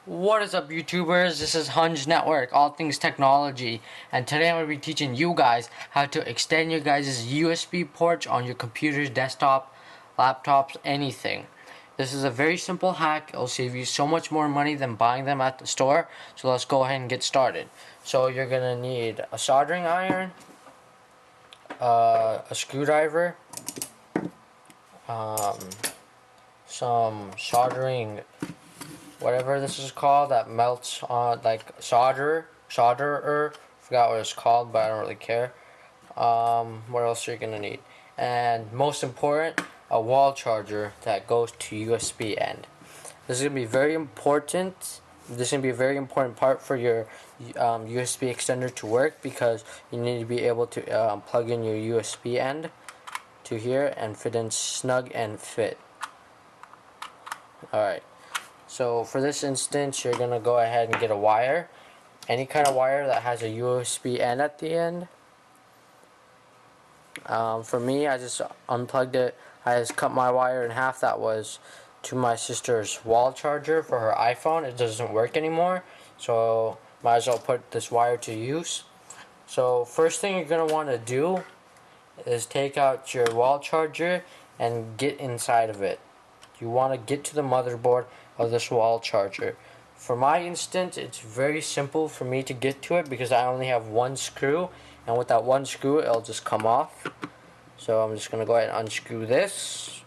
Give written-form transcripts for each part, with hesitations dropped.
What is up, YouTubers? This is Hunch Network, all things technology, and today I'm going to be teaching you guys how to extend your guys' USB ports on your computers, desktop, laptops, anything. This is a very simple hack. It'll save you so much more money than buying them at the store. So let's go ahead and get started. So you're going to need a soldering iron, a screwdriver, some soldering whatever this is called that melts on, like solderer, forgot what it's called, but I don't really care. What else are you gonna need? And most important, a wall charger that goes to USB end. This is gonna be very important. This is gonna be a very important part for your USB extender to work, because you need to be able to plug in your USB end to here and fit in snug and fit. Alright. So for this instance, you're going to go ahead and get a wire. Any kind of wire that has a USB end at the end. For me, I just unplugged it. I just cut my wire in half. That was to my sister's wall charger for her iPhone. It doesn't work anymore, so might as well put this wire to use. So first thing you're going to want to do is take out your wall charger and get inside of it. You want to get to the motherboard of this wall charger. For my instance, it's very simple for me to get to it because I only have one screw, and with that one screw it'll just come off. So I'm just going to go ahead and unscrew this.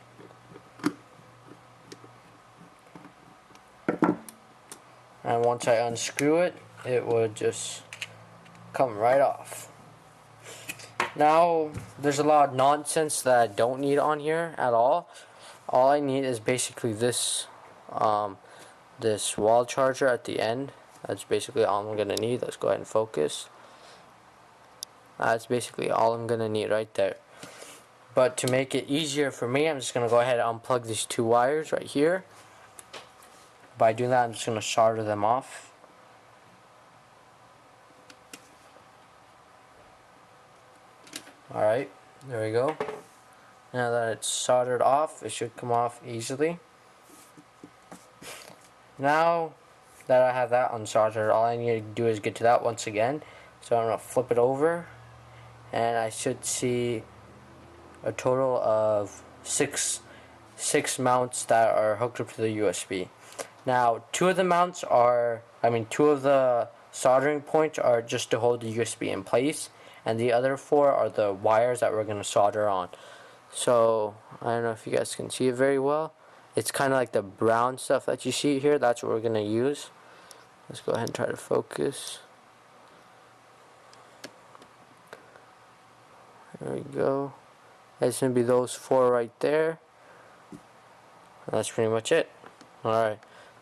And once I unscrew it, it would just come right off. Now, there's a lot of nonsense that I don't need on here at all. All I need is basically this this wall charger at the end. That's basically all I'm gonna need. Let's go ahead and focus. That's basically all I'm gonna need right there. But to make it easier for me, I'm just gonna go ahead and unplug these two wires right here. By doing that, I'm just gonna solder them off. Alright, there we go. Now that it's soldered off, it should come off easily. Now that I have that unsoldered, all I need to do is get to that once again. So I'm going to flip it over, and I should see a total of six mounts that are hooked up to the USB. Now, two of the soldering points are just to hold the USB in place, and the other four are the wires that we're going to solder on. So, I don't know if you guys can see it very well. It's kind of like the brown stuff that you see here. That's what we're going to use. Let's go ahead and try to focus. There we go. It's going to be those four right there. And that's pretty much it. Alright,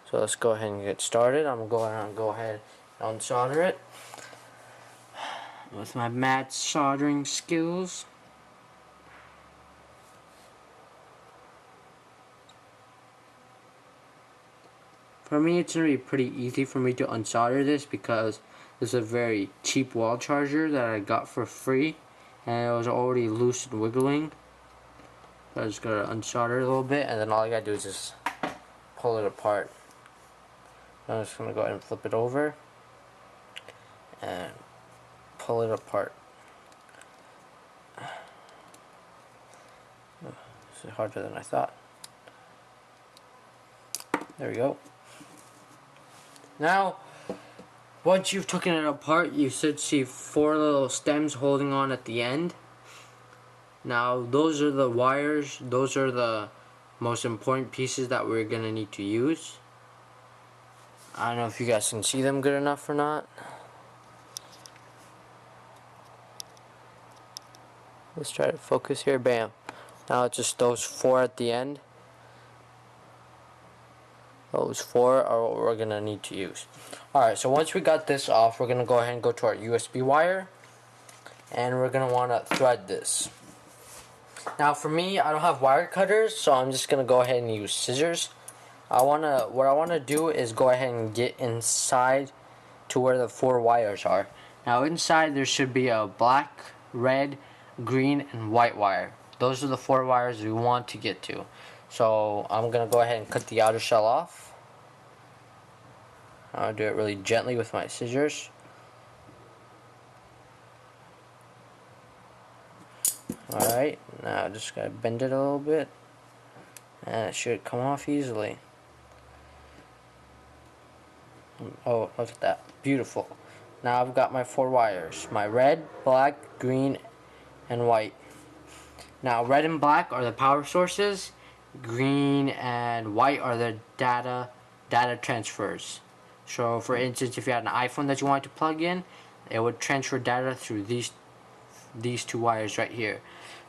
so let's go ahead and get started. I'm going to go ahead and unsolder it with my mad soldering skills. For me, it's going to be pretty easy for me to unsolder this because this is a very cheap wall charger that I got for free, and it was already loose and wiggling. So I just got to unsolder it a little bit, and then all I got to do is just pull it apart. I'm just going to go ahead and flip it over and pull it apart. This is harder than I thought. There we go. Now, once you've taken it apart, you should see four little stems holding on at the end. Now, those are the wires. Those are the most important pieces that we're going to need to use. I don't know if you guys can see them good enough or not. Let's try to focus here. Bam. Now it's just those four at the end. Those four are what we're going to need to use. Alright, so once we got this off, we're going to go ahead and go to our USB wire. And we're going to want to thread this. Now for me, I don't have wire cutters, so I'm just going to go ahead and use scissors. What I want to do is go ahead and get inside to where the four wires are. Now inside there should be a black, red, green, and white wire. Those are the four wires we want to get to. So I'm going to go ahead and cut the outer shell off. I'll do it really gently with my scissors. Alright, now I just gotta bend it a little bit, and it should come off easily. Oh, look at that. Beautiful. Now I've got my 4 wires. My red, black, green, and white. Now red and black are the power sources. Green and white are the data transfers. So for instance, if you had an iPhone that you wanted to plug in, it would transfer data through these 2 wires right here.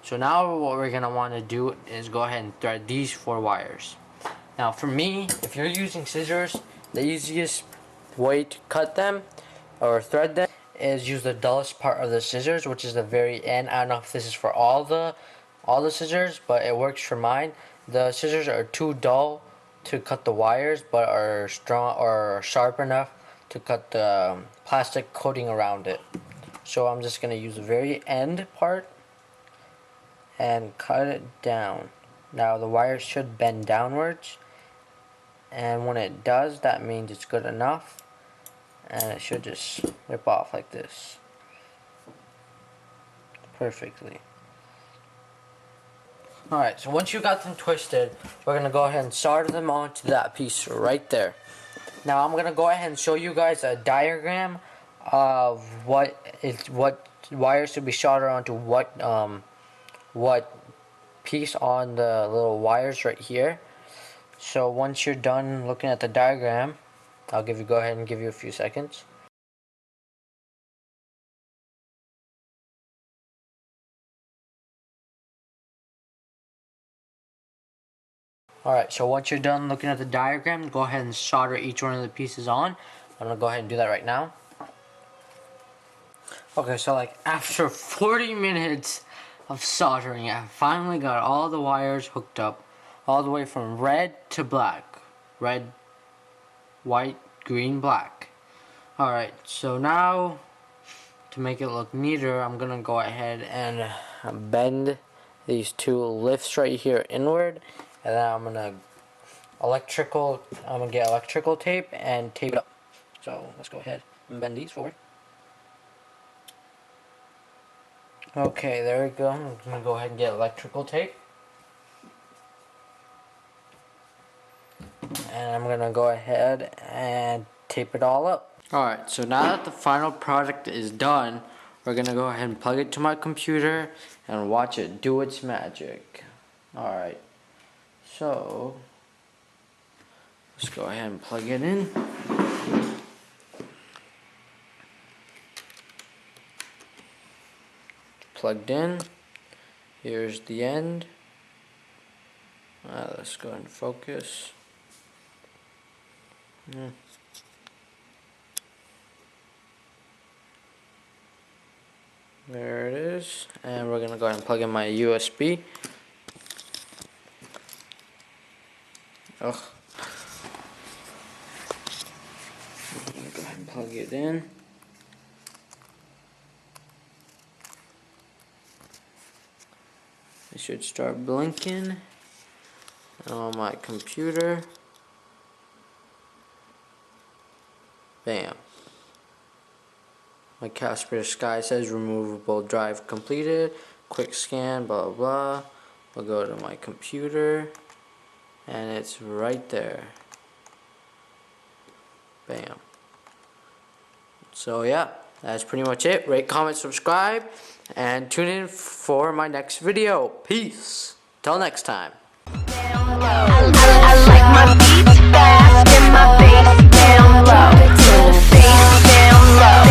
So now what we're going to want to do is go ahead and thread these 4 wires. Now for me, if you're using scissors, the easiest way to cut them or thread them is use the dullest part of the scissors, which is the very end. I don't know if this is for all the scissors, but it works for mine. The scissors are too dull to cut the wires, but are strong or sharp enough to cut the plastic coating around it. So I'm just going to use the very end part and cut it down. Now the wires should bend downwards, and when it does, that means it's good enough, and it should just rip off like this perfectly. Alright, so once you got them twisted, we're going to go ahead and solder them onto that piece right there. Now I'm going to go ahead and show you guys a diagram of what wires should be soldered onto what piece on the little wires right here. So once you're done looking at the diagram, I'll go ahead and give you a few seconds. Alright, so once you're done looking at the diagram, go ahead and solder each one of the pieces on. I'm going to go ahead and do that right now. Okay, so like after 40 minutes of soldering, I finally got all the wires hooked up, all the way from red to black. Red, white, green, black. Alright, so now to make it look neater, I'm going to go ahead and bend these 2 lifts right here inward. And then I'm gonna get electrical tape and tape it up. So let's go ahead and bend these forward. Okay, there we go. I'm gonna go ahead and get electrical tape. And I'm gonna go ahead and tape it all up. Alright, so now that the final product is done, we're gonna go ahead and plug it to my computer and watch it do its magic. Alright. So, let's go ahead and plug it in. Plugged in. Here's the end. Let's go ahead and focus. There it is. And we're going to go ahead and plug in my USB. Ugh. I'm gonna go ahead and plug it in. It should start blinking on my computer. Bam. My Casper Sky says removable drive completed. Quick scan, blah blah blah. We'll go to my computer. And it's right there. Bam. So yeah, that's pretty much it. Rate, comment, subscribe, and tune in for my next video. Peace. Till next time. I like my beats fast and my bass down low. Face down low.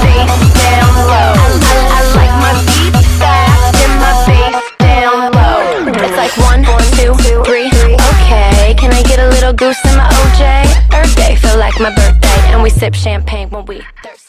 Face down low. I like my beats fast and my bass down low. It's like 1, 2, 3. Okay, can I get a little goose in my OJ? Earth Day, feel like my birthday, and we sip champagne when we thirsty.